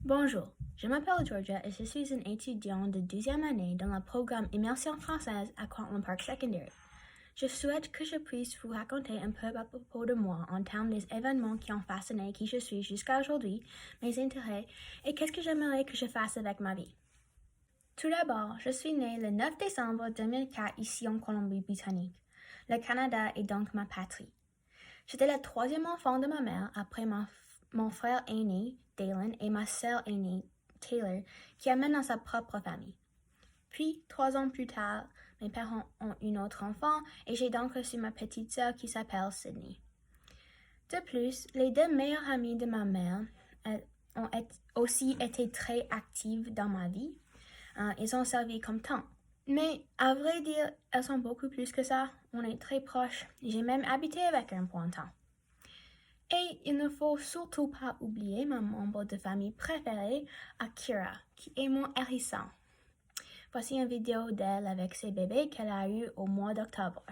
Bonjour, je m'appelle Georgia et je suis une étudiante de 12e année dans le programme Immersion française à Cortland Park Secondary. Je souhaite que je puisse vous raconter un peu à propos de moi en termes des événements qui ont façonné qui je suis jusqu'à aujourd'hui, mes intérêts et qu'est-ce que j'aimerais que je fasse avec ma vie. Tout d'abord, je suis née le 9 décembre 2004 ici en Colombie-Britannique. Le Canada est donc ma patrie. J'étais le troisième enfant de ma mère après mon frère aîné, Dalen, et ma sœur aînée, Taylor, qui amène dans sa propre famille. Puis, 3 ans plus tard, mes parents ont une autre enfant et j'ai donc reçu ma petite sœur qui s'appelle Sydney. De plus, les 2 meilleures amies de ma mère ont aussi été très actives dans ma vie. Ils ont servi comme tant. Mais à vrai dire, elles sont beaucoup plus que ça. On est très proches. J'ai même habité avec elles pour un temps. Et il ne faut surtout pas oublier ma membre de famille préférée, Akira, qui est mon hérisson. Voici une vidéo d'elle avec ses bébés qu'elle a eu au mois d'octobre.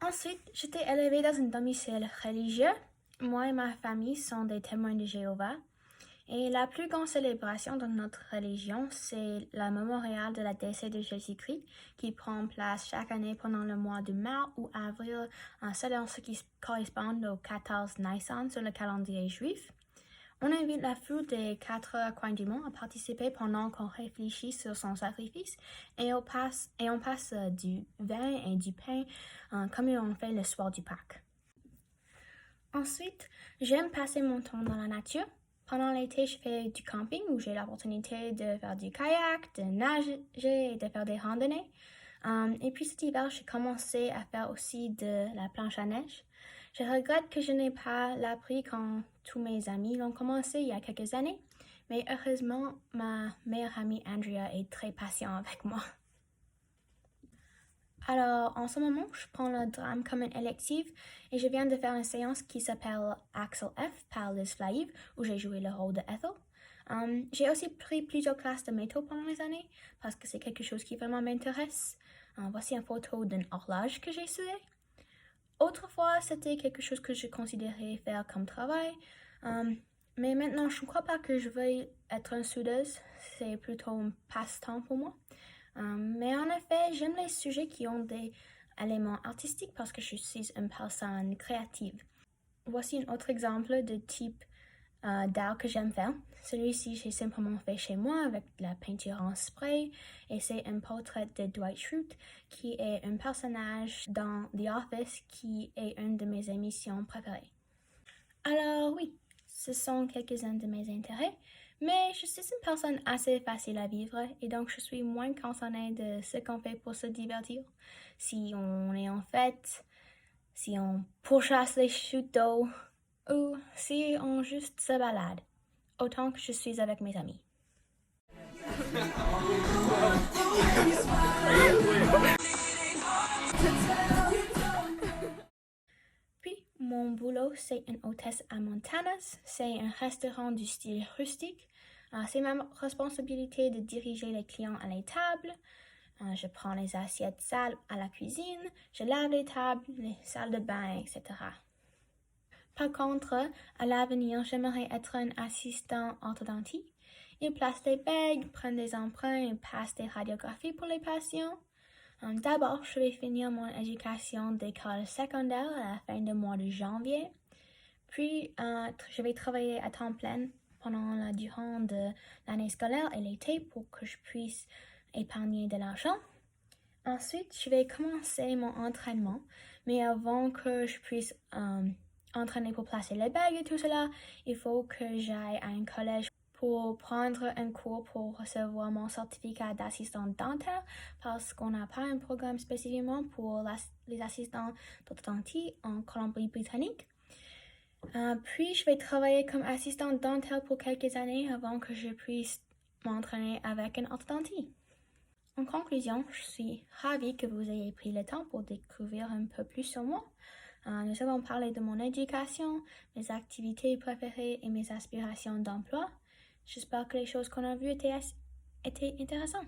Ensuite, j'étais élevée dans un domicile religieux. Moi et ma famille sont des témoins de Jéhovah. Et la plus grande célébration de notre religion, c'est le mémorial de la décès de Jésus-Christ qui prend place chaque année pendant le mois de mars ou avril, selon ce qui correspond au 14 Nisan sur le calendrier juif. On invite la foule des 4 coins du monde à participer pendant qu'on réfléchit sur son sacrifice et on passe du vin et du pain comme on fait le soir du Pâques. Ensuite, j'aime passer mon temps dans la nature. Pendant l'été, je fais du camping où j'ai l'opportunité de faire du kayak, de nager et de faire des randonnées. Et puis cet hiver, j'ai commencé à faire aussi de la planche à neige. Je regrette que je n'ai pas l'appris quand tous mes amis l'ont commencé il y a quelques années. Mais heureusement, ma meilleure amie Andrea est très patiente avec moi. Alors, en ce moment, je prends le drame comme une élective et je viens de faire une séance qui s'appelle Axel F par Liz Flahive où j'ai joué le rôle de Ethel. J'ai aussi pris plusieurs classes de métaux pendant les années parce que c'est quelque chose qui vraiment m'intéresse. Voici une photo d'une horloge que j'ai soudée. Autrefois, c'était quelque chose que je considérais faire comme travail. Mais maintenant, je ne crois pas que je veuille être une soudeuse. C'est plutôt un passe-temps pour moi. Mais en effet, j'aime les sujets qui ont des éléments artistiques parce que je suis une personne créative. Voici un autre exemple de type d'art que j'aime faire. Celui-ci, j'ai simplement fait chez moi avec de la peinture en spray et c'est un portrait de Dwight Schrute qui est un personnage dans The Office qui est une de mes émissions préférées. Alors oui, ce sont quelques-uns de mes intérêts. Mais je suis une personne assez facile à vivre et donc je suis moins concernée de ce qu'on fait pour se divertir. Si on est en fête, si on pourchasse les chutes d'eau ou si on juste se balade, autant que je suis avec mes amis. Puis, mon boulot, c'est une hôtesse à Montana's. C'est un restaurant du style rustique. C'est ma responsabilité de diriger les clients à l'étable. Je prends les assiettes sales à la cuisine. Je lave les tables, les salles de bain, etc. Par contre, à l'avenir, j'aimerais être un assistant orthodontique. Il place des bagues, prend des empreintes et passe des radiographies pour les patients. D'abord, je vais finir mon éducation d'école secondaire à la fin du mois de janvier. Puis, je vais travailler à temps plein pendant la durée de l'année scolaire et l'été pour que je puisse épargner de l'argent. Ensuite, je vais commencer mon entraînement, mais avant que je puisse entraîner pour placer les bagues et tout cela, il faut que j'aille à un collège pour prendre un cours pour recevoir mon certificat d'assistant dentaire parce qu'on n'a pas un programme spécifiquement pour les assistants d'orthodontie en Colombie-Britannique. Puis, je vais travailler comme assistant dentaire pour quelques années avant que je puisse m'entraîner avec une orthodontie. En conclusion, je suis ravie que vous ayez pris le temps pour découvrir un peu plus sur moi. Nous avons parlé de mon éducation, mes activités préférées et mes aspirations d'emploi. J'espère que les choses qu'on a vues étaient intéressantes.